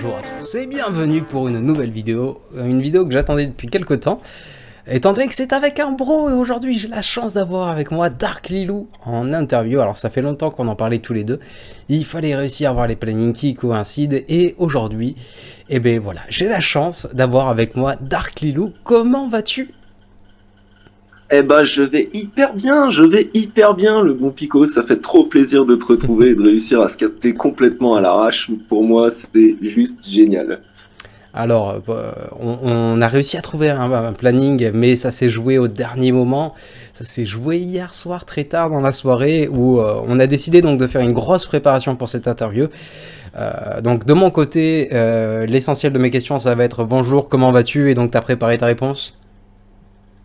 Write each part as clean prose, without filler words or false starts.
Bonjour à tous et bienvenue pour une nouvelle vidéo, une vidéo que j'attendais depuis quelques temps, étant donné que c'est avec un bro et aujourd'hui j'ai la chance d'avoir avec moi Dark Lilou en interview. Alors ça fait longtemps qu'on en parlait tous les deux, il fallait réussir à avoir les plannings qui coïncident et aujourd'hui, eh ben voilà, j'ai la chance d'avoir avec moi Dark Lilou. Comment vas-tu? Eh ben, je vais hyper bien, le bon Pico. Ça fait trop plaisir de te retrouver et de réussir à se capter complètement à l'arrache. Pour moi, c'était juste génial. Alors, on a réussi à trouver un planning, mais ça s'est joué au dernier moment. Ça s'est joué hier soir, très tard dans la soirée, où on a décidé donc de faire une grosse préparation pour cette interview. Donc de mon côté, l'essentiel de mes questions, ça va être bonjour, comment vas-tu? Et donc t'as préparé ta réponse?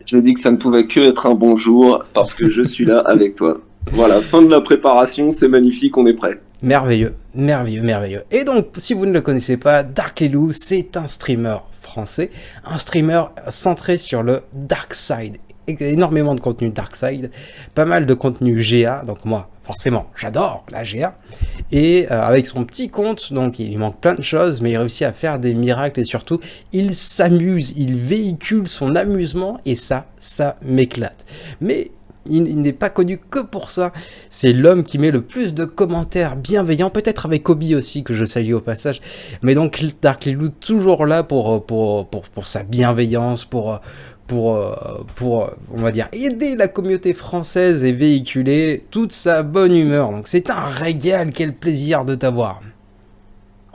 Je dis que ça ne pouvait que être un bonjour parce que je suis là avec toi. Voilà, fin de la préparation, c'est magnifique, on est prêt. Merveilleux, merveilleux, merveilleux. Et donc, si vous ne le connaissez pas, Dark Lilou, c'est un streamer français, un streamer centré sur le Dark Side. Énormément de contenu Dark Side, pas mal de contenu GA, donc moi, forcément, j'adore la GA. Et avec son petit compte, donc il lui manque plein de choses, mais il réussit à faire des miracles et surtout, il s'amuse, il véhicule son amusement et ça m'éclate. Mais il n'est pas connu que pour ça. C'est l'homme qui met le plus de commentaires bienveillants, peut-être avec Kobe aussi, que je salue au passage. Mais donc Dark Lilou toujours là pour sa bienveillance, pour on va dire, aider la communauté française et véhiculer toute sa bonne humeur. Donc c'est un régal, quel plaisir de t'avoir.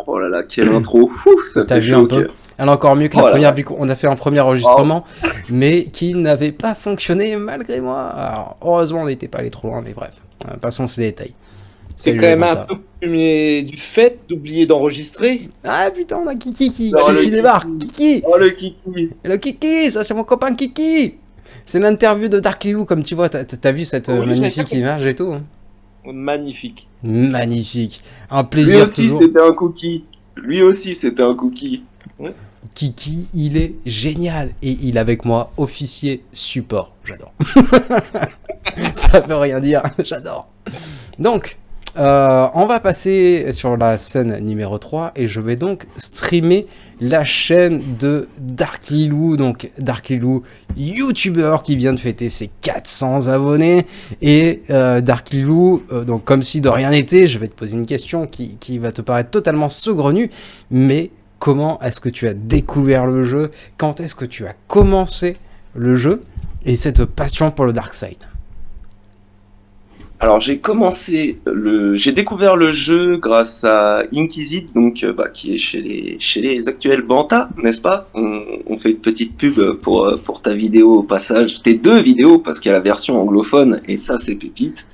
Oh là là, quelle intro, ça T'as fait vu chaud un au peu? cœur. Alors encore mieux que Oh la là première, là. vu qu'on a fait un premier enregistrement, mais qui n'avait pas fonctionné malgré moi. Alors, heureusement, on n'était pas allé trop loin, mais bref, passons ces détails. C'est Salut quand les même un bâtards. peu coutumier du fait d'oublier d'enregistrer. Ah putain, on a Kiki Oh, le qui débarque. kiki. Kiki, Oh le kiki. le Kiki, ça c'est mon copain Kiki. C'est l'interview de Dark Lilou, comme tu vois, t'as vu cette Oui, magnifique image et tout, hein. Magnifique. Magnifique, un Lui plaisir aussi, toujours. c'était un cookie. Lui aussi, c'était un cookie. Kiki, il est génial et il est avec moi, officier support. J'adore. Ça veut rien dire, j'adore. Donc, on va passer sur la scène numéro 3 et je vais donc streamer la chaîne de Dark Lilou. Donc, Dark Lilou, youtubeur qui vient de fêter ses 400 abonnés. Et Dark Lilou, donc comme si de rien n'était, je vais te poser une question qui va te paraître totalement saugrenue, mais comment est-ce que tu as découvert le jeu? Quand est-ce que tu as commencé le jeu? Et cette passion pour le Dark Side? Alors j'ai découvert le jeu grâce à Inquisite, donc qui est chez les actuels Banta, n'est-ce pas? On fait une petite pub pour ta vidéo au passage, tes deux vidéos parce qu'il y a la version anglophone et ça c'est pépite.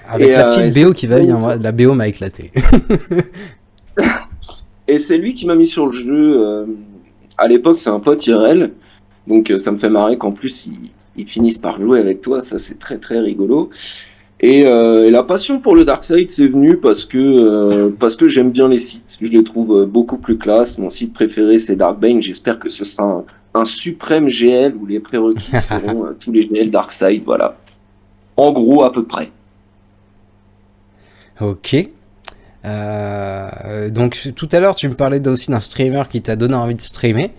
Avec Et, la petite et BO c'est- qui va bien, moi, la BO m'a éclaté. Et c'est lui qui m'a mis sur le jeu. À l'époque, c'est un pote IRL, donc ça me fait marrer qu'en plus ils finissent par jouer avec toi, ça c'est très très rigolo. Et la passion pour le Darkseid, c'est venu parce que j'aime bien les sites. Je les trouve beaucoup plus classe. Mon site préféré, c'est Darkbane. J'espère que ce sera un suprême GL où les prérequis seront tous les GL Darkseid. Voilà. En gros, à peu près. Ok. Donc tout à l'heure tu me parlais aussi d'un streamer qui t'a donné envie de streamer.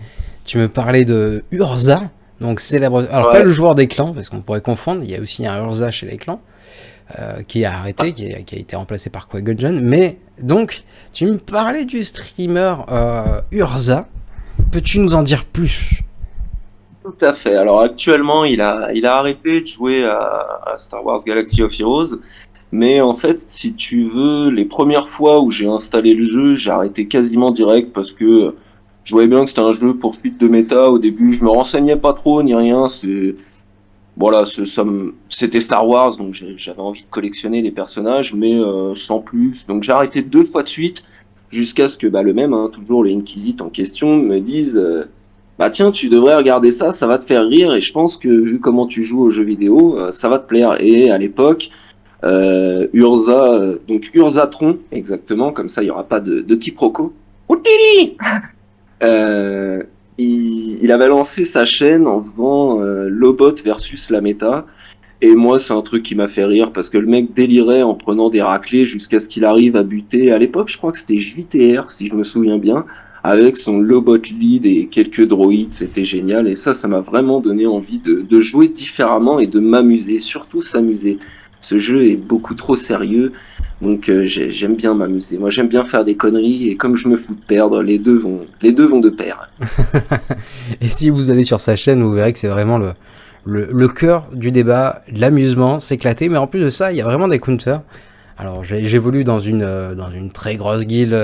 Tu me parlais de Urza, donc célèbre. Alors pas Ouais. le joueur des clans parce qu'on pourrait confondre. Il y a aussi un Urza chez les clans qui a arrêté, qui a été remplacé par Qui-Gon, mais donc tu me parlais du streamer Urza. Peux-tu nous en dire plus? Tout à fait. Alors actuellement, il a arrêté de jouer à Star Wars Galaxy of Heroes. Mais en fait, si tu veux, les premières fois où j'ai installé le jeu, j'ai arrêté quasiment direct parce que je voyais bien que c'était un jeu pour suite de méta. Au début, je me renseignais pas trop ni rien. C'était Star Wars, donc j'avais envie de collectionner les personnages, mais sans plus. Donc j'ai arrêté deux fois de suite jusqu'à ce que le même, hein, toujours le Inquisite en question, me dise bah tiens, tu devrais regarder ça, ça va te faire rire. Et je pense que vu comment tu joues aux jeux vidéo, ça va te plaire. Et à l'époque, Urza, donc Urzatron, exactement, comme ça il y aura pas de quiproquo. Outili il avait lancé sa chaîne en faisant Lobot versus la méta. Et moi, c'est un truc qui m'a fait rire parce que le mec délirait en prenant des raclés jusqu'à ce qu'il arrive à buter. À l'époque, je crois que c'était JTR, si je me souviens bien, avec son Lobot Lead et quelques droïdes. C'était génial. Et ça m'a vraiment donné envie de jouer différemment et de m'amuser, surtout s'amuser. Ce jeu est beaucoup trop sérieux, donc j'aime bien m'amuser. Moi, j'aime bien faire des conneries et comme je me fous de perdre, les deux vont de pair. Et si vous allez sur sa chaîne, vous verrez que c'est vraiment le cœur du débat, l'amusement, s'éclater. Mais en plus de ça, il y a vraiment des counters. Alors, j'évolue dans une très grosse guilde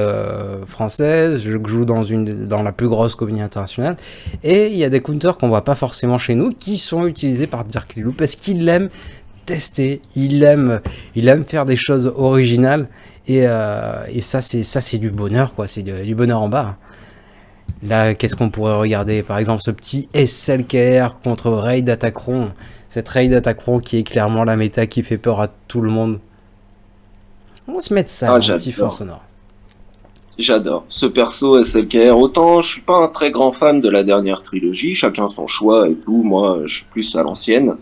française, je joue dans la plus grosse communauté internationale, et il y a des counters qu'on voit pas forcément chez nous, qui sont utilisés par Dark Lilou, parce qu'il aime tester, il aime faire des choses originales, et ça c'est du bonheur, quoi, c'est du bonheur en bas. Là, qu'est-ce qu'on pourrait regarder? Par exemple, ce petit SLKR contre Raid Attackron. Cette Raid Attackron qui est clairement la méta qui fait peur à tout le monde. On va se mettre ça dans un petit fond sonore. J'adore ce perso SLKR. Autant je suis pas un très grand fan de la dernière trilogie, chacun son choix et tout. Moi, je suis plus à l'ancienne.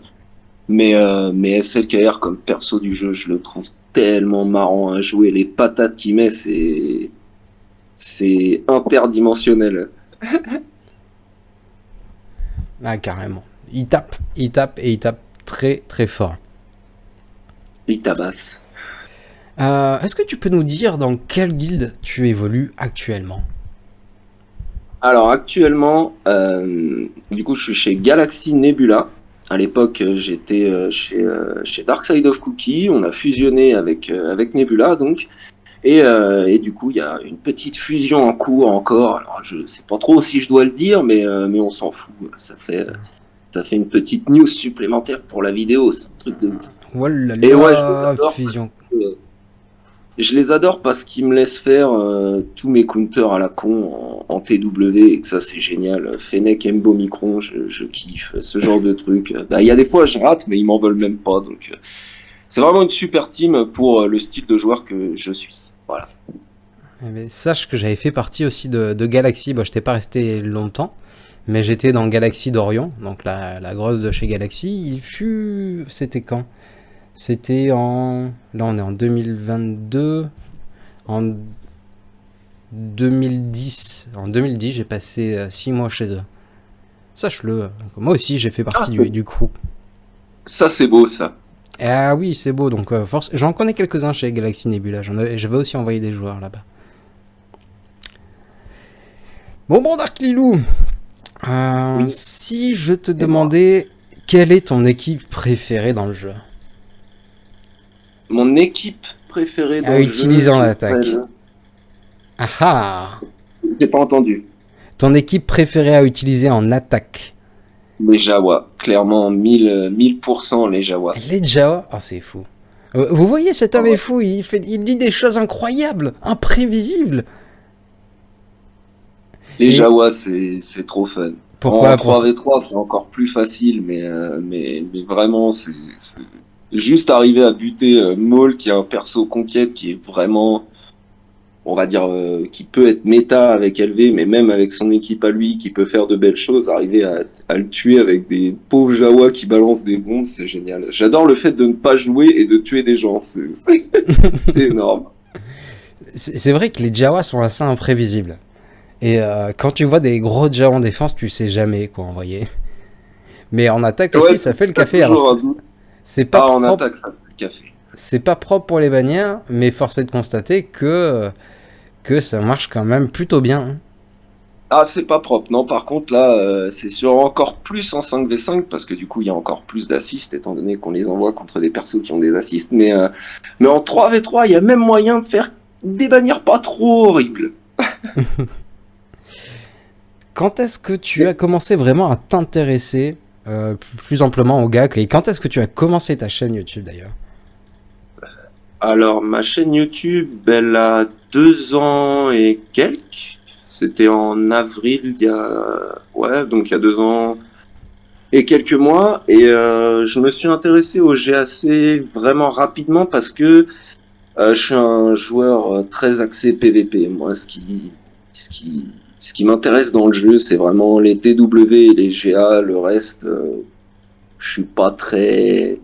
Mais SLKR comme perso du jeu, je le trouve tellement marrant à jouer. Les patates qu'il met, c'est interdimensionnel. Ah, carrément. Il tape et il tape très très fort. Il tabasse. Est-ce que tu peux nous dire dans quelle guilde tu évolues actuellement? Alors actuellement, du coup, je suis chez Galaxy Nebula. À l'époque, j'étais chez Dark Side of Cookie. On a fusionné avec Nebula, donc. Et du coup, il y a une petite fusion en cours encore. Alors, je sais pas trop si je dois le dire, mais on s'en fout. Ça fait une petite news supplémentaire pour la vidéo. C'est un truc de ouf. Voilà, Et ouais, je les adore. fusion. Je les adore parce qu'ils me laissent faire tous mes counters à la con en TW et que ça c'est génial. Fennec, Embo, Micron, je kiffe ce genre de truc. Bah, il y a des fois je rate, mais ils m'en veulent même pas. Donc c'est vraiment une super team pour le style de joueur que je suis. Voilà. Mais sache que j'avais fait partie aussi de Galaxy. Bon, je n'étais pas resté longtemps, mais j'étais dans Galaxy d'Orion, donc la grosse de chez Galaxy. C'était quand? C'était là on est en 2022, en 2010. En 2010, j'ai passé 6 mois chez eux. Sache-le, moi aussi j'ai fait partie du crew. Ça c'est beau ça. Ah oui, c'est beau, donc j'en connais quelques-uns chez Galaxy Nebula, j'avais aussi envoyé des joueurs là-bas. Bon Dark Lilou, Oui. si je te demandais quelle est ton équipe préférée dans le jeu? Mon équipe préférée dans le jeu. Utilisant l'attaque. Ah ah! J'ai pas entendu. Ton équipe préférée à utiliser en attaque? Les Jawa, clairement 1000% les Jawa. Les Jawa? Oh, c'est fou. Vous voyez, cet homme est fou, il dit des choses incroyables, imprévisibles. Les Jawa, c'est trop fun. Pourquoi? En 3v3, c'est encore plus facile, mais vraiment, c'est juste arriver à buter Maul, qui est un perso conquête, qui est vraiment, on va dire, qui peut être méta avec LV, mais même avec son équipe à lui, qui peut faire de belles choses, arriver à le tuer avec des pauvres Jawa qui balancent des bombes, c'est génial. J'adore le fait de ne pas jouer et de tuer des gens, c'est énorme. C'est vrai que les Jawa sont assez imprévisibles. Et quand tu vois des gros Jawa en défense, tu sais jamais quoi envoyer. Mais en attaque aussi, ça fait le café. Alors, c'est pas en propre. attaque, ça fait le café. C'est pas propre pour les bannières, mais force est de constater que ça marche quand même plutôt bien. Ah, c'est pas propre. Non, par contre, là, c'est sur encore plus en 5v5, parce que du coup, il y a encore plus d'assists, étant donné qu'on les envoie contre des persos qui ont des assists. Mais en 3v3, il y a même moyen de faire des bannières pas trop horribles. Quand est-ce que tu as commencé vraiment à t'intéresser plus amplement au GAC? Et quand est-ce que tu as commencé ta chaîne YouTube d'ailleurs? Alors, ma chaîne YouTube, elle a 2 ans et quelques. C'était en avril, il y a 2 ans et quelques mois. Et je me suis intéressé au GAC vraiment rapidement parce que je suis un joueur très axé PVP. Moi, ce qui m'intéresse dans le jeu, c'est vraiment les TW et les GA. Le reste, je suis pas très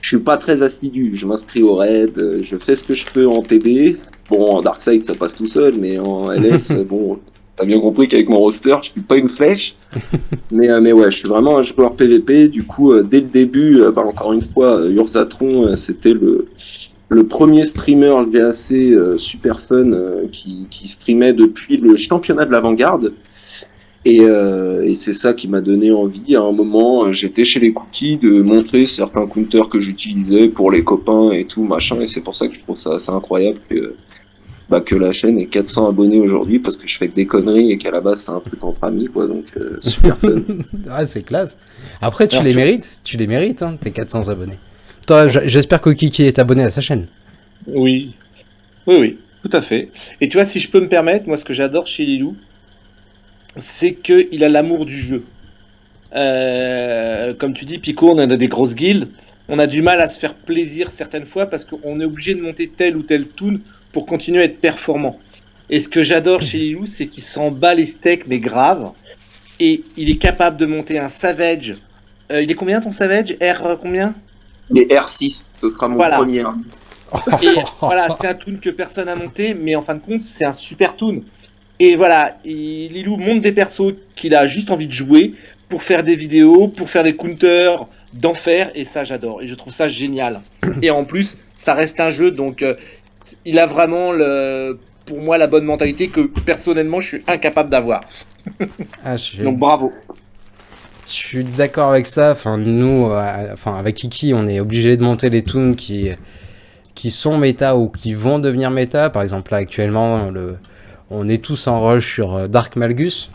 je suis pas très assidu. Je m'inscris au raid, je fais ce que je peux en TD. Bon, en Darkside, ça passe tout seul, mais en LS, bon, t'as bien compris qu'avec mon roster, je suis pas une flèche. Mais ouais, je suis vraiment un joueur PVP. Du coup, dès le début, encore une fois, Urzatron, c'était le premier streamer GAC super fun qui streamait depuis le championnat de l'avant-garde. Et c'est ça qui m'a donné envie. À un moment, j'étais chez les cookies de montrer certains counters que j'utilisais pour les copains et tout, machin. Et c'est pour ça que je trouve ça assez incroyable que la chaîne ait 400 abonnés aujourd'hui, parce que je fais que des conneries et qu'à la base, c'est un truc entre amis, quoi. Donc, super fun. Ah, c'est classe. Après, tu les mérites, hein, tes 400 abonnés. Toi, j'espère que Kiki est abonné à sa chaîne. Oui. Oui, tout à fait. Et tu vois, si je peux me permettre, moi, ce que j'adore chez Lilou, c'est qu'il a l'amour du jeu. Comme tu dis, Pico, on a des grosses guildes. On a du mal à se faire plaisir certaines fois parce qu'on est obligé de monter tel ou tel toon pour continuer à être performant. Et ce que j'adore chez Lilou, c'est qu'il s'en bat les steaks, mais grave. Et il est capable de monter un Savage. Il est combien ton Savage? R combien? Les R6, ce sera mon premier. Et voilà, c'est un toon que personne n'a monté, mais en fin de compte, c'est un super toon. Et voilà, Lilou monte des persos qu'il a juste envie de jouer pour faire des vidéos, pour faire des counters d'enfer, et ça j'adore, et je trouve ça génial. Et en plus, ça reste un jeu, donc il a vraiment, pour moi, la bonne mentalité que personnellement je suis incapable d'avoir. Donc bravo. Je suis d'accord avec ça. Enfin, nous, avec Kiki, on est obligé de monter les toons qui sont méta ou qui vont devenir méta. Par exemple, là actuellement, on est tous en rush sur Dark Malgus.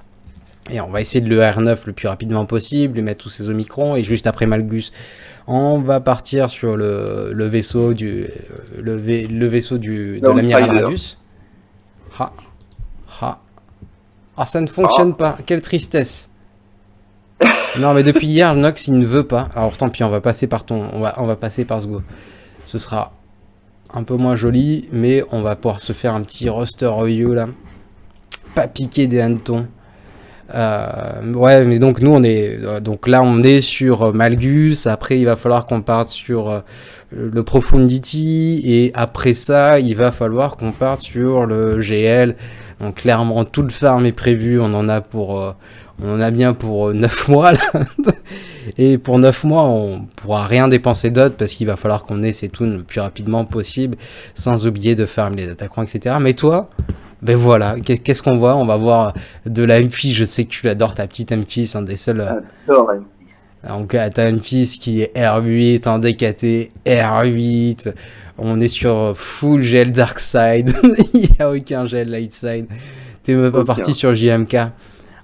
Et on va essayer de le R9 le plus rapidement possible, lui mettre tous ses Omicrons. Et juste après Malgus, on va partir sur le vaisseau de l'amiral Radius. Ah, ça ne fonctionne pas. Quelle tristesse. Non, mais depuis hier, Nox, il ne veut pas. Alors tant pis, on va passer par on va passer par ce go. Ce sera un peu moins joli, mais on va pouvoir se faire un petit roster review là. Pas piquer des hannetons. Ouais, mais donc nous on est sur Malgus. Après il va falloir qu'on parte sur le Profundity, et après ça il va falloir qu'on parte sur le GL. Donc clairement tout le farm est prévu. On en a bien pour 9 mois là. Et pour 9 mois on pourra rien dépenser d'autre, parce qu'il va falloir qu'on ait ces toons le plus rapidement possible, sans oublier de farm les attaquants, etc. Mais toi, ben voilà, qu'est-ce qu'on voit? On va voir de la Memphis. Je sais que tu l'adores, ta petite Memphis, un des seuls. J'adore Memphis. Donc t'as Memphis qui est R8 en DKT, R8. On est sur full gel dark side. Il n'y a aucun gel light side. T'es même pas parti sur JMK.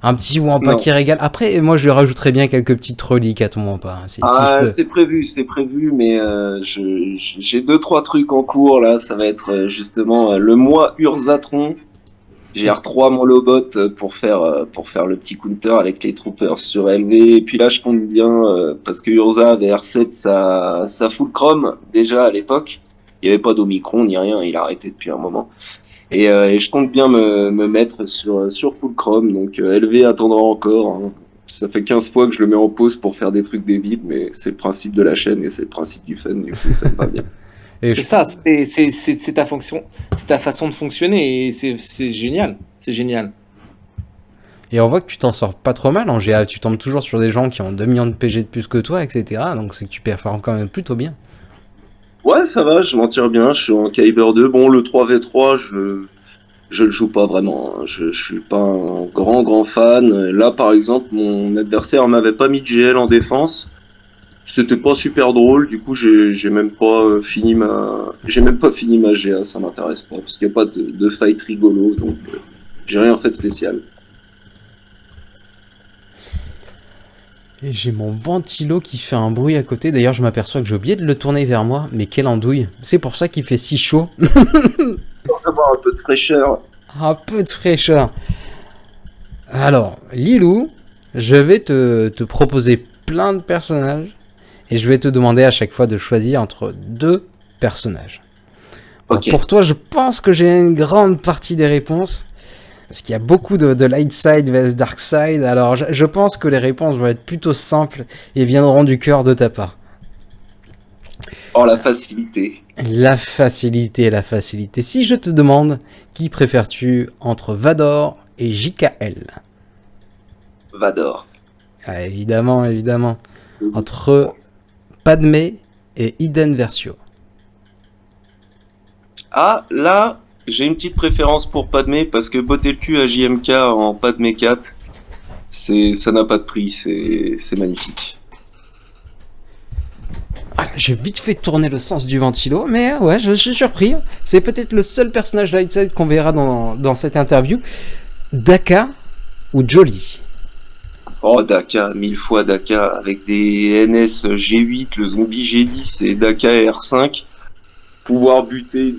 Un petit Wampa qui régale. Après, moi je lui rajouterais bien quelques petites reliques à ton Wampa. C'est prévu, mais j'ai 2-3 trucs en cours là. Ça va être justement le mois Urzatron. J'ai R3 molobot pour faire le petit counter avec les troopers sur LV. Et puis là, je compte bien, parce que Urza avait R7 sa full chrome déjà à l'époque. Il n'y avait pas d'Omicron ni rien, il a arrêté depuis un moment. Et je compte bien me mettre sur full chrome. Donc LV attendra encore. Hein. Ça fait 15 fois que je le mets en pause pour faire des trucs débiles, mais c'est le principe de la chaîne et c'est le principe du fun. Du coup, ça me va bien. C'est ça, c'est ta fonction, c'est ta façon de fonctionner, et c'est génial, c'est génial. Et on voit que tu t'en sors pas trop mal en GA, tu tombes toujours sur des gens qui ont 2 millions de PG de plus que toi, etc. Donc c'est que tu performes quand même plutôt bien. Ouais, ça va, je m'en tire bien, je suis en Kyber 2. Bon, le 3v3, je le joue pas vraiment. Hein. Je suis pas un grand fan. Là, par exemple, mon adversaire m'avait pas mis de GL en défense. C'était pas super drôle, du coup j'ai même pas fini ma GA, ça m'intéresse pas, parce qu'il n'y a pas de fight rigolo, donc j'ai rien fait de spécial. Et j'ai mon ventilo qui fait un bruit à côté, d'ailleurs je m'aperçois que j'ai oublié de le tourner vers moi, mais quelle andouille, c'est pour ça qu'il fait si chaud. Pour avoir un peu de fraîcheur. Un peu de fraîcheur. Alors, Lilou, je vais te proposer plein de personnages. Et je vais te demander à chaque fois de choisir entre 2 personnages. Okay. Pour toi, je pense que j'ai une grande partie des réponses. Parce qu'il y a beaucoup de light side vs dark side. Alors, je pense que les réponses vont être plutôt simples et viendront du cœur de ta part. Oh, la facilité. La facilité, la facilité. Si je te demande, qui préfères-tu entre Vador et JKL? Vador. Ah, évidemment, évidemment. Entre Padmé et Iden Versio. Ah, là, j'ai une petite préférence pour Padmé parce que botter le cul à JMK en Padmé 4, ça n'a pas de prix, c'est magnifique. Voilà, j'ai vite fait tourner le sens du ventilo, mais ouais, je suis surpris. C'est peut-être le seul personnage Lightside qu'on verra dans cette interview. Daka ou Jolly? Oh, Daka, 1000 fois Daka, avec des NS G8, le zombie G10 et Daka R5. Pouvoir buter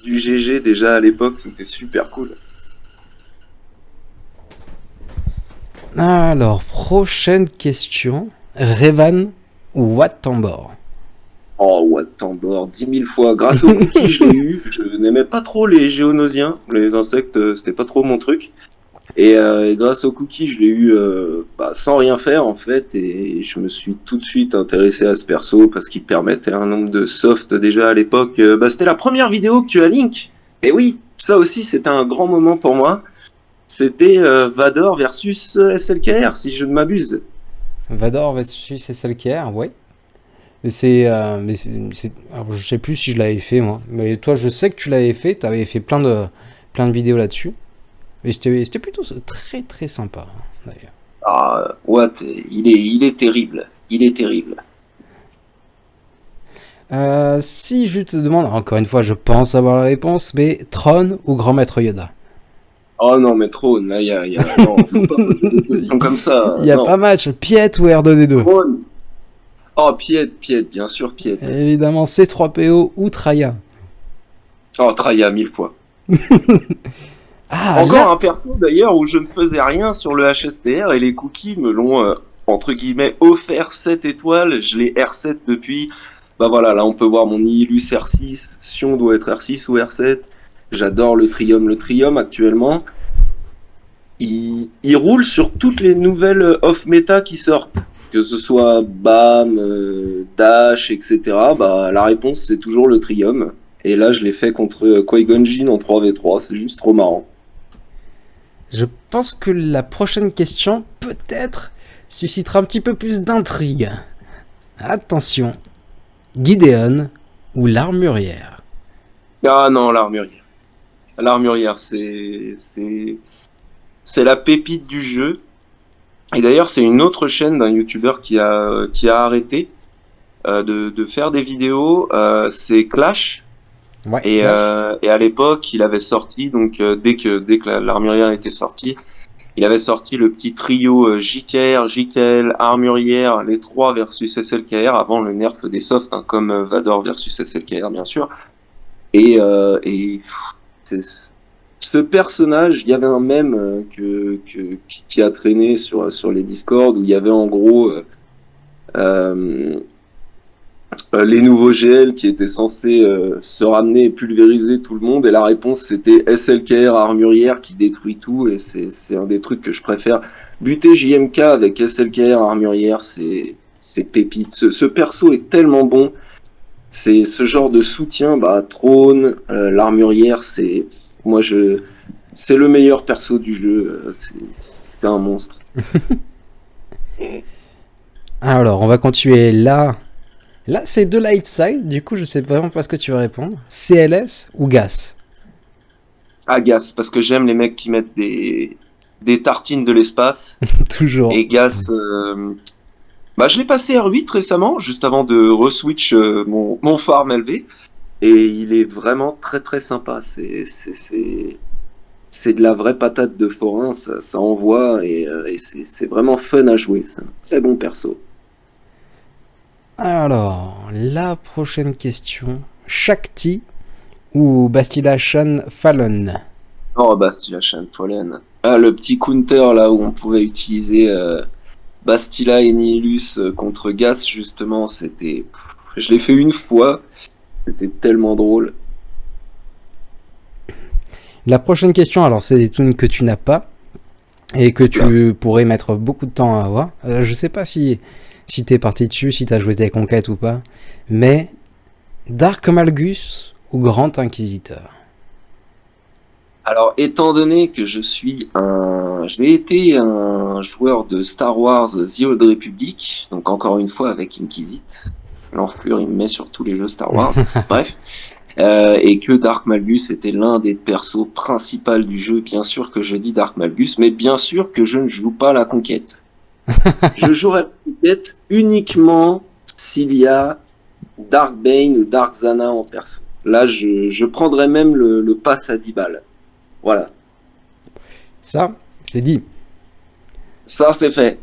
du GG déjà à l'époque, c'était super cool. Alors, prochaine question. Revan ou Wat Tambor? Oh, Wat Tambor, 10 000 fois. Grâce au cookie, je l'ai eu. Je n'aimais pas trop les géonosiens. Les insectes, c'était pas trop mon truc. Et grâce au cookie, je l'ai eu sans rien faire en fait. Et je me suis tout de suite intéressé à ce perso parce qu'il permettait un nombre de softs déjà à l'époque. C'était la première vidéo que tu as Link. Et oui, ça aussi, c'était un grand moment pour moi. C'était Vador versus SLKR, si je ne m'abuse. Vador versus SLKR, ouais. Mais alors, je sais plus si je l'avais fait moi. Mais toi, je sais que tu l'avais fait. Tu avais fait plein de vidéos là-dessus. Et c'était plutôt très très sympa d'ailleurs. Ah, Watt, il est terrible. Il est terrible. Si je te demande, encore une fois, je pense avoir la réponse, mais Tron ou Grand Maître Yoda? Oh non, mais Tron, là, non, faut pas poser des questions comme ça. Il y a pas match. Piet ou R2D2? Tron. Oh, Piet, bien sûr, Piet. Évidemment, C3PO ou Traya. Oh, Traya, 1000 fois. Ah, encore là... un perso d'ailleurs où je ne faisais rien sur le HSTR et les cookies me l'ont entre guillemets offert 7 étoiles. Je l'ai R7 depuis. Bah voilà, là on peut voir mon Nihilus R6. Sion doit être R6 ou R7. J'adore le Trium. Le Trium actuellement, il roule sur toutes les nouvelles off-meta qui sortent. Que ce soit BAM, Dash, etc. Bah la réponse c'est toujours le Trium. Et là je l'ai fait contre Qui-Gon Jinn en 3v3. C'est juste trop marrant. Je pense que la prochaine question, peut-être, suscitera un petit peu plus d'intrigue. Attention, Gideon ou l'armurière? Ah non, l'armurière. L'armurière, c'est la pépite du jeu. Et d'ailleurs, c'est une autre chaîne d'un youtubeur qui a arrêté de faire des vidéos. C'est Clash. Ouais, et à l'époque, il avait sorti, donc dès que l'armurière était sortie, il avait sorti le petit trio JKR, JKL, armurière, les trois versus SLKR, avant le nerf des softs, hein, comme Vador versus SLKR, bien sûr. Et ce personnage, il y avait un mème qui a traîné sur les Discord, où il y avait en gros les nouveaux GL qui étaient censés se ramener et pulvériser tout le monde, et la réponse c'était SLKR armurière qui détruit tout, et c'est un des trucs que je préfère. Buter JMK avec SLKR armurière, c'est pépite. Ce perso est tellement bon, c'est ce genre de soutien, Trône, l'armurière, c'est le meilleur perso du jeu, c'est un monstre. Alors, on va continuer là. Là, c'est de Lightside, du coup, je sais vraiment pas ce que tu vas répondre. CLS ou Gas? Ah, Gas, parce que j'aime les mecs qui mettent des tartines de l'espace. Toujours. Et Gas, je l'ai passé R8 récemment, juste avant de reswitch mon farm LV. Et il est vraiment très très sympa. C'est de la vraie patate de forain, ça envoie, et c'est vraiment fun à jouer. C'est un très bon perso. Alors, la prochaine question. Shakti ou Bastillation Fallen? Oh, Bastillation Fallen. Ah, le petit counter là où on pouvait utiliser Bastilla et Nihilus contre Gas, justement, c'était... Je l'ai fait une fois, c'était tellement drôle. La prochaine question, alors c'est des tunes que tu n'as pas et que tu pourrais mettre beaucoup de temps à avoir. Je sais pas si si t'es parti dessus, si t'as joué tes conquêtes ou pas. Mais Dark Malgus ou Grand Inquisiteur? Alors, étant donné que j'ai été un joueur de Star Wars The Old Republic, donc encore une fois avec Inquisit, l'enflure il me met sur tous les jeux Star Wars, bref, et que Dark Malgus était l'un des persos principaux du jeu, bien sûr que je dis Dark Malgus, mais bien sûr que je ne joue pas la conquête. Je jouerai la conquête uniquement s'il y a Dark Bane ou Dark Zana en perso. Là, je prendrais même le pass à 10 balles. Voilà. Ça, c'est dit. Ça, c'est fait.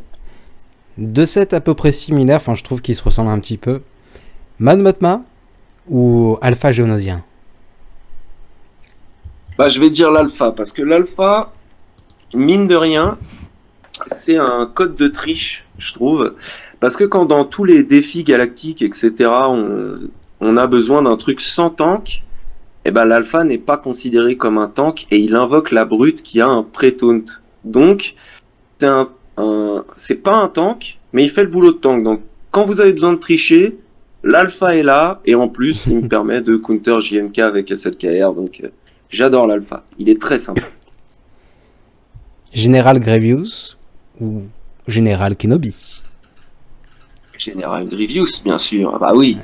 Deux sets à peu près similaires, enfin je trouve qu'ils se ressemblent un petit peu. Mon Mothma ou Alpha Géonosien? Bah, je vais dire l'alpha, parce que l'alpha, mine de rien, c'est un code de triche, je trouve. Parce que quand dans tous les défis galactiques, etc., on a besoin d'un truc sans tank, et ben l'alpha n'est pas considéré comme un tank et il invoque la brute qui a un pré-taunt. Donc, c'est pas un tank, mais il fait le boulot de tank. Donc, quand vous avez besoin de tricher, l'alpha est là et en plus, il me permet de counter JMK avec SLKR. Donc, j'adore l'alpha. Il est très sympa. Général Grievous ou Général Kenobi? Général Grievous, bien sûr. Ah bah oui.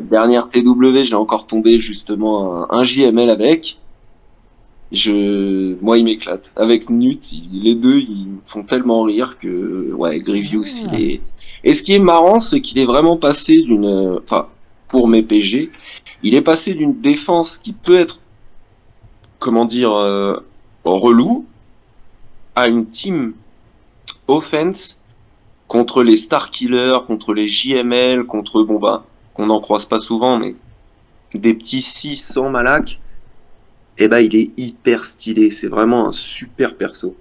Dernière TW, j'ai encore tombé justement un JML avec. Moi, il m'éclate. Avec Newt, les deux, ils me font tellement rire que, ouais, Grievous, il est. Et ce qui est marrant, c'est qu'il est vraiment passé enfin, pour mes PG, il est passé d'une défense qui peut être, comment dire, relou, à une team offense contre les Starkillers, contre les JML, contre, bon bah, qu'on n'en croise pas souvent, mais des petits 600 Malak, et bah il est hyper stylé, c'est vraiment un super perso.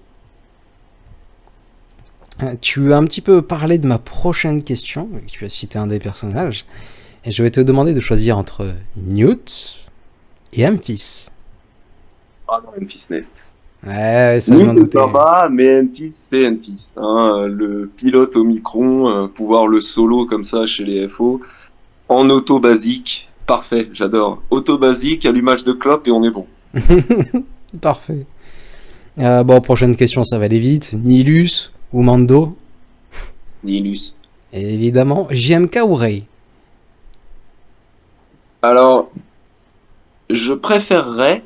Tu as un petit peu parlé de ma prochaine question, tu as cité un des personnages, et je vais te demander de choisir entre Newt et Memphis. Ah non, Memphis Nest. Ouais, ça je m'en doutais. Bas, mais Memphis, c'est Memphis. Hein, le pilote Omicron, pouvoir le solo comme ça chez les FO, en auto basique, parfait, j'adore. Auto basique, allumage de clope et on est bon. Parfait. Bon, prochaine question, ça va aller vite. Nihilus ou Mando? Nihilus. Et évidemment, JMK ou Rey? Alors, je préférerais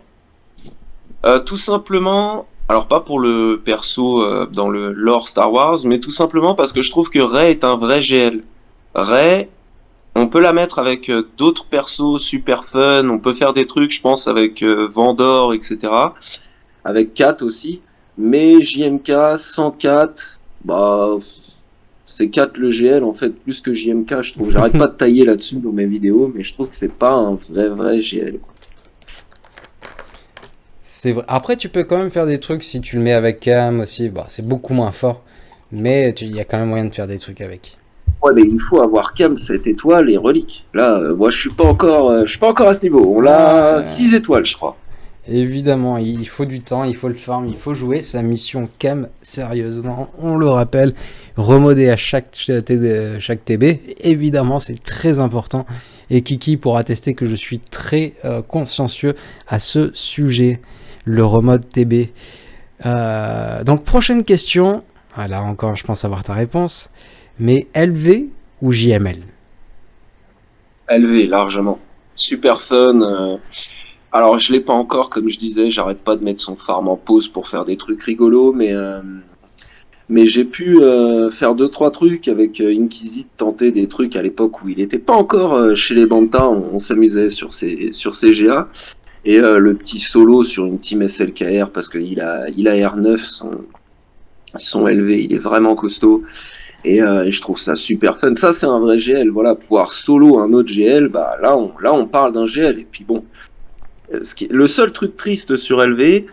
tout simplement, alors pas pour le perso dans le lore Star Wars, mais tout simplement parce que je trouve que Rey est un vrai GL. Rey, on peut la mettre avec d'autres persos super fun, on peut faire des trucs, je pense, avec Vandor, etc. Avec Kat aussi, mais JMK sans Kat, bah, c'est Kat le GL en fait, plus que JMK, je trouve. J'arrête pas de tailler là-dessus dans mes vidéos, mais je trouve que c'est pas un vrai GL, quoi. C'est vrai. Après, tu peux quand même faire des trucs si tu le mets avec Cam aussi. Bah, c'est beaucoup moins fort, mais il y a quand même moyen de faire des trucs avec. Ouais, mais il faut avoir Cam 7 étoiles et relique. Là, moi, je suis pas encore à ce niveau. On l'a 6 étoiles, je crois. Évidemment, il faut du temps, il faut le farm, il faut jouer sa mission Cam sérieusement. On le rappelle, remoder à chaque TB. Évidemment, c'est très important. Et Kiki pourra attester que je suis très consciencieux à ce sujet, le remode TB. Donc, prochaine question. Là encore, je pense avoir ta réponse. Mais LV ou JML? LV, largement. Super fun. Alors, je l'ai pas encore, comme je disais, j'arrête pas de mettre son farm en pause pour faire des trucs rigolos, mais j'ai pu faire 2-3 trucs avec Inquisit, tenter des trucs à l'époque où il était pas encore chez les Banta, on s'amusait sur ces GA, et le petit solo sur une team SLKR, parce qu'il a R9, son LV, il est vraiment costaud, et je trouve ça super fun. Ça, c'est un vrai GL, voilà, pouvoir solo un autre GL, bah là on parle d'un GL, et puis bon, le seul truc triste sur LV,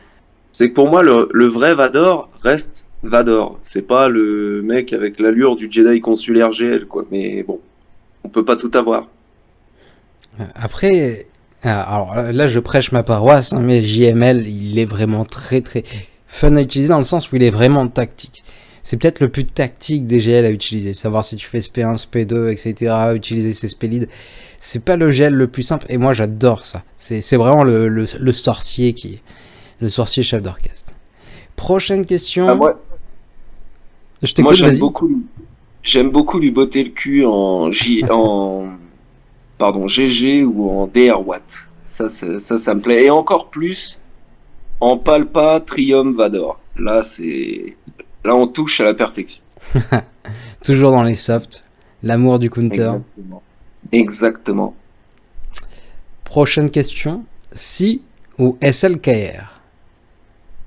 c'est que pour moi, le vrai Vador reste Vador. C'est pas le mec avec l'allure du Jedi consulaire GL, quoi. Mais bon, on peut pas tout avoir. Après, alors là, je prêche ma paroisse, mais JML, il est vraiment très très fun à utiliser dans le sens où il est vraiment tactique. C'est peut-être le plus tactique des GL à utiliser. Savoir si tu fais SP1, SP2, etc. Utiliser ses SP lead. C'est pas le GL le plus simple. Et moi, j'adore ça. C'est vraiment le sorcier qui... Le sorcier chef d'orchestre. Prochaine question. Moi, Je t'écoute, vas-y. J'aime beaucoup lui botter le cul pardon, GG ou en DR Watt. Ça me plaît. Et encore plus en Palpa, Triumph, Vador. Là, on touche à la perfection. Toujours dans les softs. L'amour du counter. Exactement. Prochaine question. Si ou SLKR?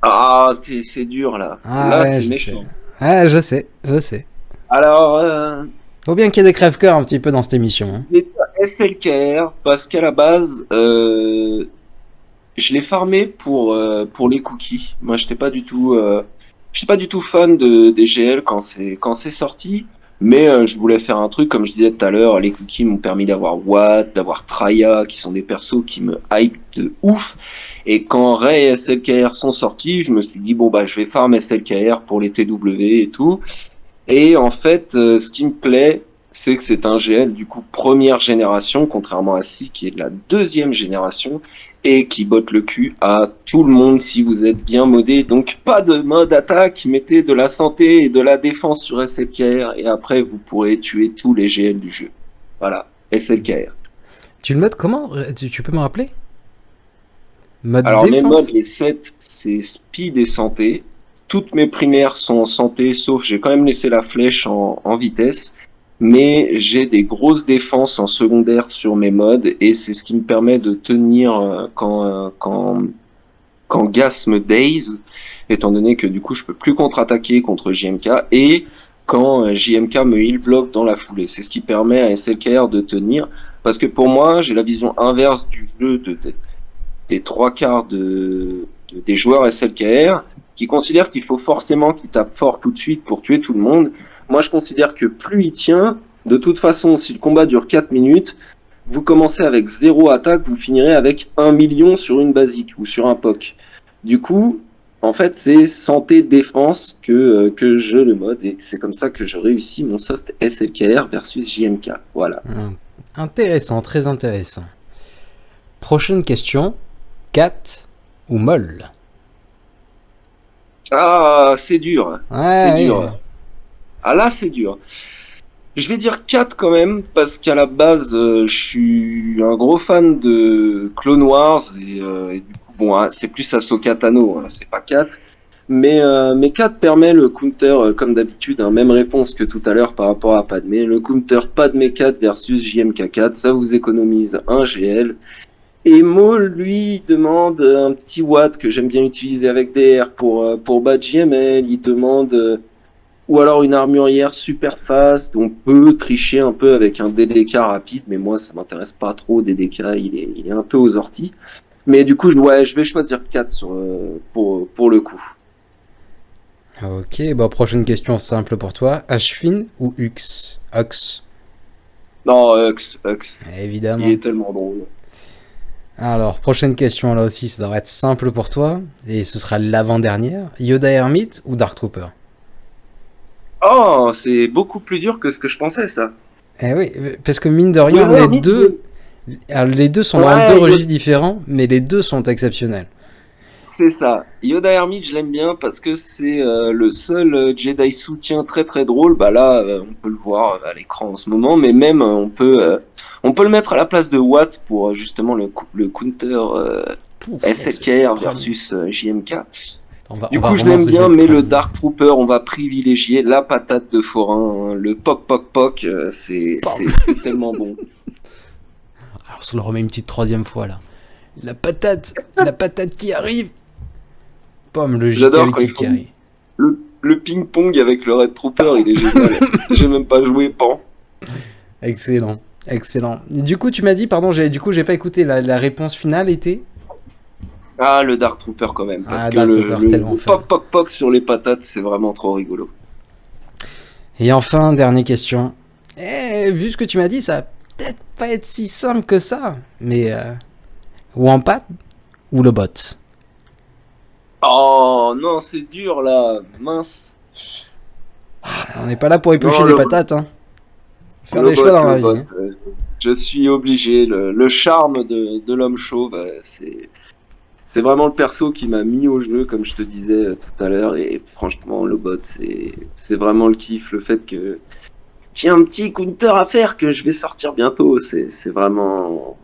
Ah, c'est dur là. Ah, là, ouais, c'est je méchant. sais. Je sais. Alors, Faut bien qu'il y ait des crève-cœurs un petit peu dans cette émission. Hein. SLKR, parce qu'à la base, je l'ai farmé pour les cookies. Moi, j'étais pas du tout fan des GL quand c'est sorti. Mais je voulais faire un truc, comme je disais tout à l'heure, les cookies m'ont permis d'avoir Watt, d'avoir Traya, qui sont des persos qui me hype de ouf. Et quand Ray et SLKR sont sortis, je me suis dit, bon, bah, je vais farm SLKR pour les TW et tout. Et en fait, ce qui me plaît, c'est que c'est un GL, du coup, première génération, contrairement à Si, qui est de la deuxième génération, et qui botte le cul à tout le monde si vous êtes bien modé. Donc, pas de mode attaque, mettez de la santé et de la défense sur SLKR, et après, vous pourrez tuer tous les GL du jeu. Voilà, SLKR. Tu le modes comment? Tu peux me rappeler? Mode Alors, défense? mes modes, les 7, c'est speed et santé. Toutes mes primaires sont en santé, sauf j'ai quand même laissé la flèche en vitesse. Mais j'ai des grosses défenses en secondaire sur mes modes et c'est ce qui me permet de tenir quand Gas me daze, étant donné que du coup je peux plus contre-attaquer contre JMK et quand JMK me heal block dans la foulée. C'est ce qui permet à SLKR de tenir parce que pour moi j'ai la vision inverse du jeu des trois quarts des joueurs SLKR qui considèrent qu'il faut forcément qu'ils tapent fort tout de suite pour tuer tout le monde. Moi, je considère que plus il tient, de toute façon, si le combat dure 4 minutes, vous commencez avec 0 attaque, vous finirez avec 1 million sur une basique ou sur un POC. Du coup, en fait, c'est santé-défense que je le mode et c'est comme ça que je réussis mon soft SLKR versus JMK. Voilà. Intéressant, très intéressant. Prochaine question. Cat ou Moll? Ah, c'est dur. Ouais, C'est dur. Ah là, c'est dur. Je vais dire 4 quand même, parce qu'à la base, je suis un gros fan de Clone Wars, et du coup, bon, hein, c'est plus Ahsoka Tano, hein, c'est pas 4. Mais 4 permet le counter, comme d'habitude, hein, même réponse que tout à l'heure par rapport à Padmé. Le counter Padmé 4 versus JMK 4, ça vous économise un GL. Et Maul, lui, demande un petit watt que j'aime bien utiliser avec DR pour battre JML. Il demande... ou alors une armurière super fast, on peut tricher un peu avec un DDK rapide, mais moi ça m'intéresse pas trop, DDK il est un peu aux orties. Mais du coup, je vais choisir 4 pour le coup. Ok, bah prochaine question simple pour toi. Ashfin ou Hux? Hux. Non, Hux. Évidemment. Il est tellement drôle. Alors, prochaine question, là aussi, ça devrait être simple pour toi, et ce sera l'avant-dernière. Yoda Hermite ou Dark Trooper? Oh, c'est beaucoup plus dur que ce que je pensais, ça. Eh oui, parce que mine de rien, Yoda Hermite, les deux sont dans deux registres différents, mais les deux sont exceptionnels. C'est ça. Yoda Hermite, je l'aime bien parce que c'est le seul Jedi soutien très très drôle. Bah là, on peut le voir à l'écran en ce moment, mais même on peut le mettre à la place de Watt pour justement le counter SLKR versus JMK. Du coup, je l'aime bien, mais le Dark Trooper, on va privilégier la patate de forain, hein, le poc, c'est tellement bon. Alors, on le remet une petite troisième fois là. La patate qui arrive. Pomme, le J'adore quand qui arrive. Le ping-pong avec le Red Trooper, il est génial. J'ai même pas joué, pan. Excellent. Du coup, tu m'as dit, pardon, j'ai pas écouté, la réponse finale était... Ah, le Dark Trooper quand même, parce que Dark le poc sur les patates, c'est vraiment trop rigolo. Et enfin, dernière question. Vu ce que tu m'as dit, ça va peut-être pas être si simple que ça, mais... Wampat ou le bot? Oh non, c'est dur là, mince. On n'est pas là pour éplucher Non, des patates, hein. Faire le des choix bot, dans le la bot, vie. je suis obligé. Le charme de l'homme chauve, c'est vraiment le perso qui m'a mis au jeu, comme je te disais tout à l'heure. Et franchement, le bot, c'est vraiment le kiff. Le fait que j'ai un petit counter à faire que je vais sortir bientôt, c'est vraiment.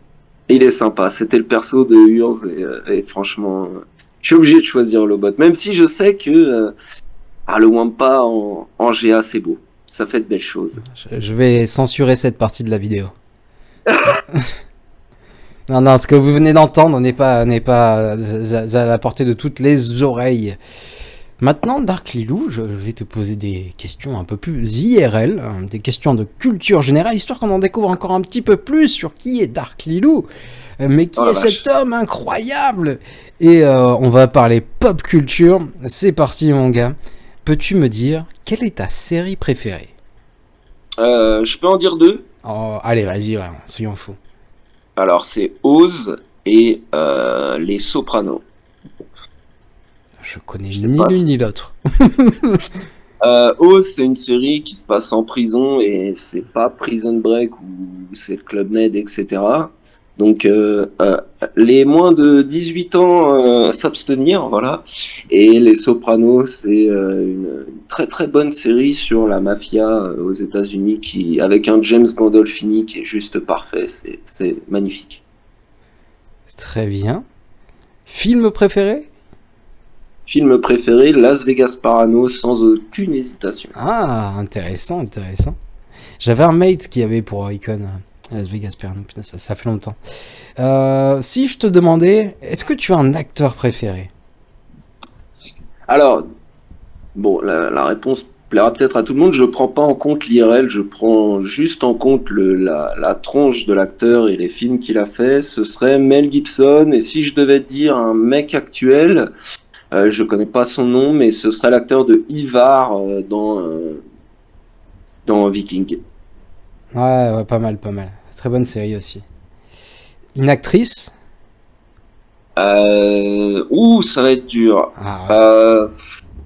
Il est sympa. C'était le perso de Urs et franchement, je suis obligé de choisir le bot. Même si je sais que le Wampa en GA, c'est beau. Ça fait de belles choses. Je vais censurer cette partie de la vidéo. Non, non, ce que vous venez d'entendre n'est pas à la portée de toutes les oreilles. Maintenant, Dark Lilou, je vais te poser des questions un peu plus IRL, hein, des questions de culture générale, histoire qu'on en découvre encore un petit peu plus sur qui est Dark Lilou, mais qui Oh la est vache. cet homme incroyable. Et on va parler pop culture. C'est parti, mon gars. Peux-tu me dire quelle est ta série préférée? Je peux en dire deux. Oh, allez, vas-y, ouais, soyons fous. Alors, c'est Oz et Les Sopranos. Je connais Je sais ni pas l'une si- ni l'autre. Oz, c'est une série qui se passe en prison et c'est pas Prison Break ou c'est Club Med, etc. Donc, les moins de 18 ans s'abstenir, voilà. Et Les Sopranos, c'est une très très bonne série sur la mafia aux États-Unis qui, avec un James Gandolfini qui est juste parfait. C'est magnifique. Très bien. Film préféré? Film préféré, Las Vegas Parano, sans aucune hésitation. Ah, intéressant, intéressant. J'avais un mate qui avait pour Icon Las Vegas Perno, putain, ça fait longtemps. Si je te demandais, est-ce que tu as un acteur préféré? Alors, bon, la réponse plaira peut-être à tout le monde. Je prends pas en compte l'IRL, je prends juste en compte la tronche de l'acteur et les films qu'il a fait. Ce serait Mel Gibson. Et si je devais dire un mec actuel, je connais pas son nom, mais ce serait l'acteur de Ivar dans Viking. Ouais, ouais, pas mal, pas mal. Très bonne série aussi. Une actrice? Ça va être dur. Ah, ouais.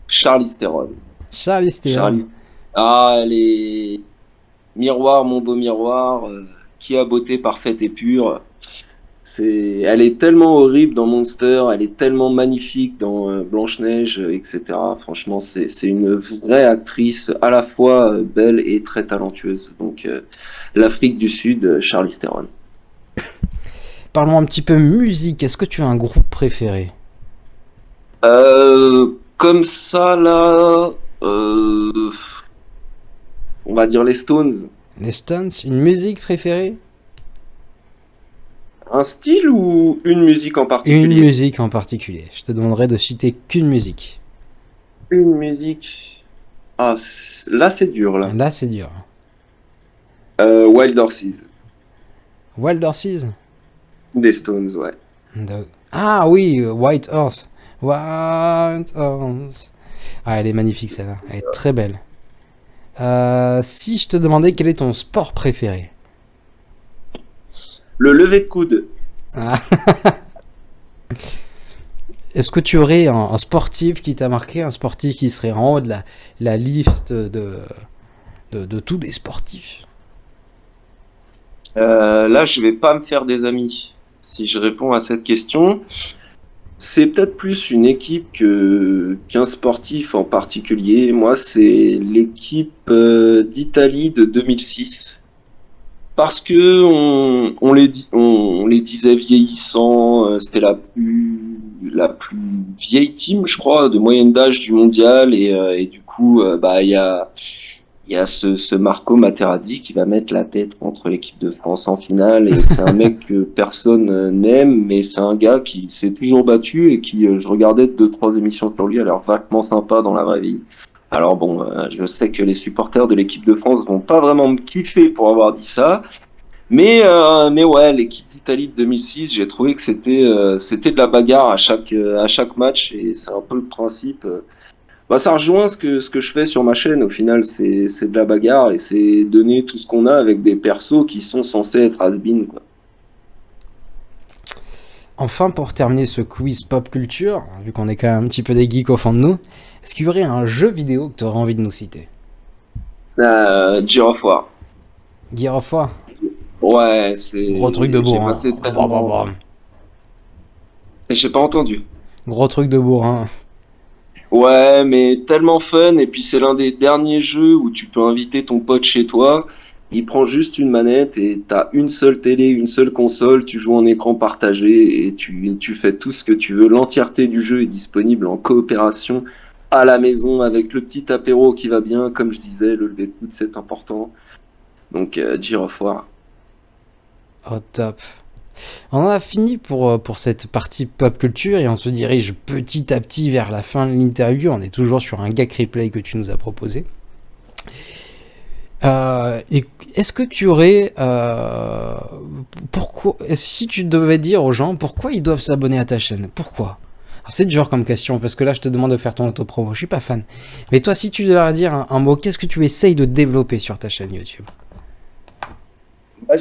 Charlize Theron. Charlize Theron. Charlize. Ah, elle est miroir, mon beau miroir, qui a beauté parfaite et pure. Elle est tellement horrible dans Monster, elle est tellement magnifique dans Blanche-Neige, etc. Franchement, c'est une vraie actrice, à la fois belle et très talentueuse. Donc, l'Afrique du Sud, Charlize Theron. Parlons un petit peu musique. Est-ce que tu as un groupe préféré? Comme ça, là, on va dire les Stones. Les Stones? Une musique préférée? Un style ou une musique en Une particulier? musique en particulier. Je te demanderai de citer qu'une musique. Une musique. Là, c'est dur, là. Là, c'est dur. Wild Horses. Wild Horses? Des Stones, ouais. Ah oui, White Horse. White Horse. Ah, elle est magnifique celle-là. Elle est très belle. Si je te demandais quel est ton sport préféré? Le lever de coude. Ah. Est-ce que tu aurais un sportif qui t'a marqué, un sportif qui serait en haut de la liste de tous les sportifs? Là, je vais pas me faire des amis si je réponds à cette question. C'est peut-être plus une équipe qu'un sportif en particulier. Moi, c'est l'équipe d'Italie de 2006. Parce que on les disait vieillissants, c'était la plus vieille team, je crois, de moyenne d'âge du mondial, et du coup, il y a ce Marco Materazzi qui va mettre la tête contre l'équipe de France en finale, et c'est un mec que personne n'aime, mais c'est un gars qui s'est toujours battu et qui, je regardais 2-3 émissions sur lui, a l'air vachement sympa dans la vraie vie. Alors bon, je sais que les supporters de l'équipe de France vont pas vraiment me kiffer pour avoir dit ça, mais ouais, l'équipe d'Italie de 2006, j'ai trouvé que c'était de la bagarre à chaque match, et c'est un peu le principe. Ça rejoint ce que je fais sur ma chaîne. Au final, c'est de la bagarre et c'est donner tout ce qu'on a avec des persos qui sont censés être has-been, quoi. Enfin, pour terminer ce quiz pop culture, vu qu'on est quand même un petit peu des geeks au fond de nous, est-ce qu'il y aurait un jeu vidéo que tu aurais envie de nous citer? Gear of War. Gear of War. Ouais, c'est... Gros truc de J'ai bourrin. passé tellement... Et j'ai pas entendu. Gros truc de bourrin. Ouais, mais tellement fun, et puis c'est l'un des derniers jeux où tu peux inviter ton pote chez toi, il prend juste une manette et t'as une seule télé, une seule console, tu joues en écran partagé et tu fais tout ce que tu veux. L'entièreté du jeu est disponible en coopération à la maison avec le petit apéro qui va bien, comme je disais, le lever de coude c'est important. Donc Gear of War. Oh top. On en a fini pour cette partie pop culture et on se dirige petit à petit vers la fin de l'interview. On est toujours sur un gag replay que tu nous as proposé. Et est-ce que tu aurais... pourquoi, si tu devais dire aux gens pourquoi ils doivent s'abonner à ta chaîne, pourquoi? Alors c'est dur comme question parce que là je te demande de faire ton auto-promo, je suis pas fan. Mais toi si tu devais dire un mot, qu'est-ce que tu essayes de développer sur ta chaîne YouTube?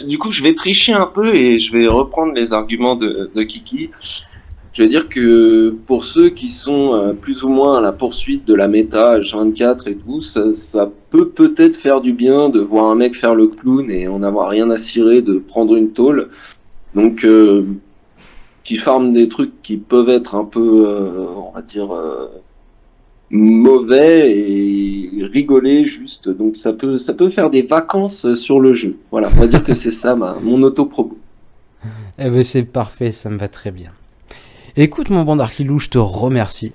Du coup, je vais tricher un peu et je vais reprendre les arguments de Kiki. Je veux dire que pour ceux qui sont plus ou moins à la poursuite de la méta H24 et tout, ça peut peut-être faire du bien de voir un mec faire le clown et en avoir rien à cirer de prendre une tôle. Donc, qui farment des trucs qui peuvent être un peu, on va dire, mauvais et rigoler juste. Donc, ça peut faire des vacances sur le jeu. Voilà, on va dire que c'est ça mon auto-promo. Eh ben c'est parfait, ça me va très bien. Écoute mon bon Darklilou, je te remercie.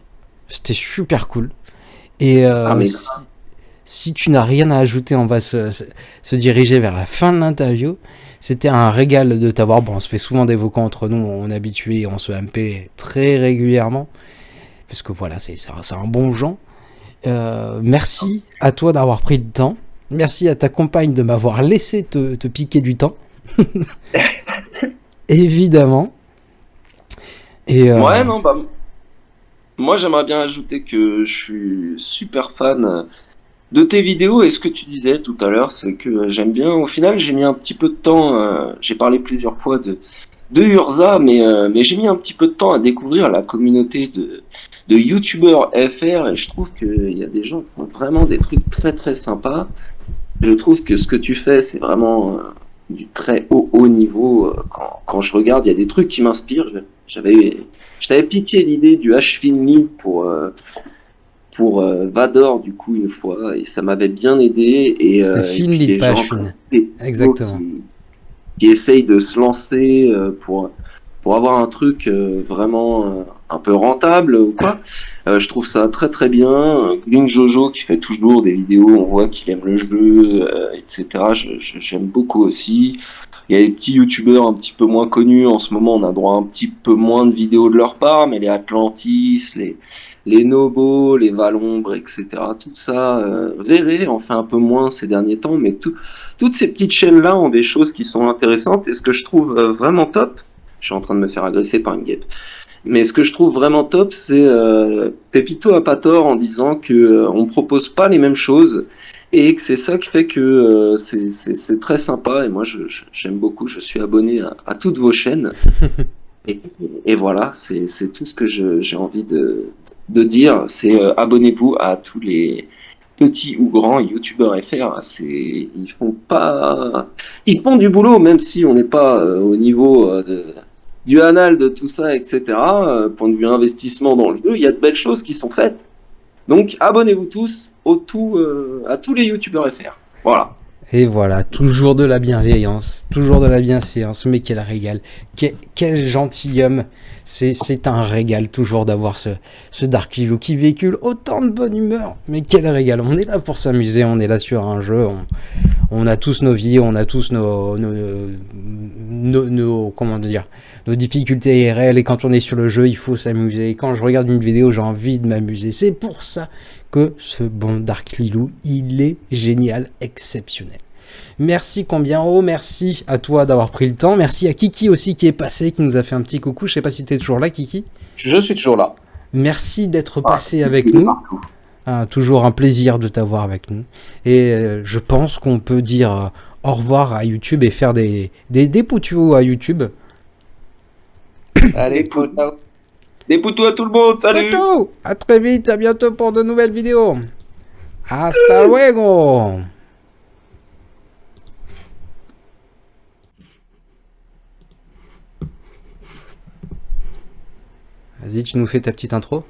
C'était super cool. Et si tu n'as rien à ajouter, on va se diriger vers la fin de l'interview. C'était un régal de t'avoir. Bon, on se fait souvent des vocaux entre nous, on est habitué, on se MP très régulièrement. Parce que voilà, c'est un bon genre. Merci à toi d'avoir pris le temps. Merci à ta compagne de m'avoir laissé te piquer du temps. Évidemment. Et ouais, non, bah, moi j'aimerais bien ajouter que je suis super fan de tes vidéos et ce que tu disais tout à l'heure, c'est que j'aime bien. Au final, j'ai mis un petit peu de temps, j'ai parlé plusieurs fois de Urza, mais j'ai mis un petit peu de temps à découvrir la communauté de YouTubeurs FR et je trouve qu'il y a des gens qui font vraiment des trucs très très sympas. Je trouve que ce que tu fais, c'est vraiment du très haut niveau. Quand je regarde, il y a des trucs qui m'inspirent. Je t'avais piqué l'idée du H-Finley pour Vador du coup une fois et ça m'avait bien aidé et c'était Finley, pas H-Fin. Exactement. Qui essayent de se lancer pour avoir un truc vraiment un peu rentable ou quoi. Je trouve ça très très bien. Link Jojo qui fait toujours des vidéos, on voit qu'il aime le jeu, etc. J'aime beaucoup aussi. Il y a des petits youtubeurs un petit peu moins connus en ce moment, on a droit à un petit peu moins de vidéos de leur part, mais les Atlantis, les Nobo, les Valombre, etc. Tout ça, Réré en fait un peu moins ces derniers temps, mais toutes ces petites chaînes-là ont des choses qui sont intéressantes, et ce que je trouve vraiment top, je suis en train de me faire agresser par une guêpe, mais ce que je trouve vraiment top, c'est Pépito a pas tort en disant que on propose pas les mêmes choses, et que c'est ça qui fait que c'est très sympa, et moi j'aime beaucoup, je suis abonné à toutes vos chaînes. Et voilà, c'est tout ce que j'ai envie de dire, c'est abonnez-vous à tous les petits ou grands youtubeurs FR. Ils font du boulot, même si on n'est pas au niveau du anal de tout ça, etc. Point de vue investissement dans le jeu, il y a de belles choses qui sont faites. Donc abonnez-vous tous à tous les youtubeurs FR. Voilà. Et voilà, toujours de la bienveillance, toujours de la bienséance, mais quel régal, quel gentilhomme, c'est un régal toujours d'avoir ce Darklilou qui véhicule autant de bonne humeur, mais quel régal, on est là pour s'amuser, on est là sur un jeu, on a tous nos vies, on a tous nos comment dire, nos difficultés IRL, et quand on est sur le jeu, il faut s'amuser, et quand je regarde une vidéo, j'ai envie de m'amuser, c'est pour ça que ce bon Darklilou, il est génial, exceptionnel. Merci merci à toi d'avoir pris le temps, merci à Kiki aussi qui est passé, qui nous a fait un petit coucou, je sais pas si tu es toujours là Kiki. Je suis toujours là. Merci d'être passé avec nous, toujours un plaisir de t'avoir avec nous, et je pense qu'on peut dire au revoir à YouTube et faire des poutous à YouTube. Allez, des poutous à tout le monde, salut. À très vite, à bientôt pour de nouvelles vidéos. Hasta luego. Vas-y, tu nous fais ta petite intro.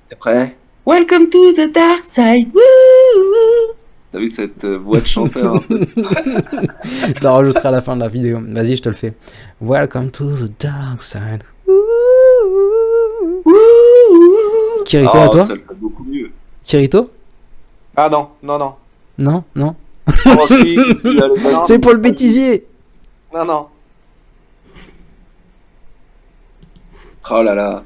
T'es prêt? Welcome to the dark side. Woo! T'as vu cette voix de chanteur un peu? Je la rajouterai à la fin de la vidéo. Vas-y, je te le fais. Welcome to the dark side. Kirito, à toi? Ça le fait beaucoup mieux. Kirito? Ah non, non, non. Non, non. Oh, si, allez, vas-y. C'est pour le bêtisier. Non, non. Oh là là.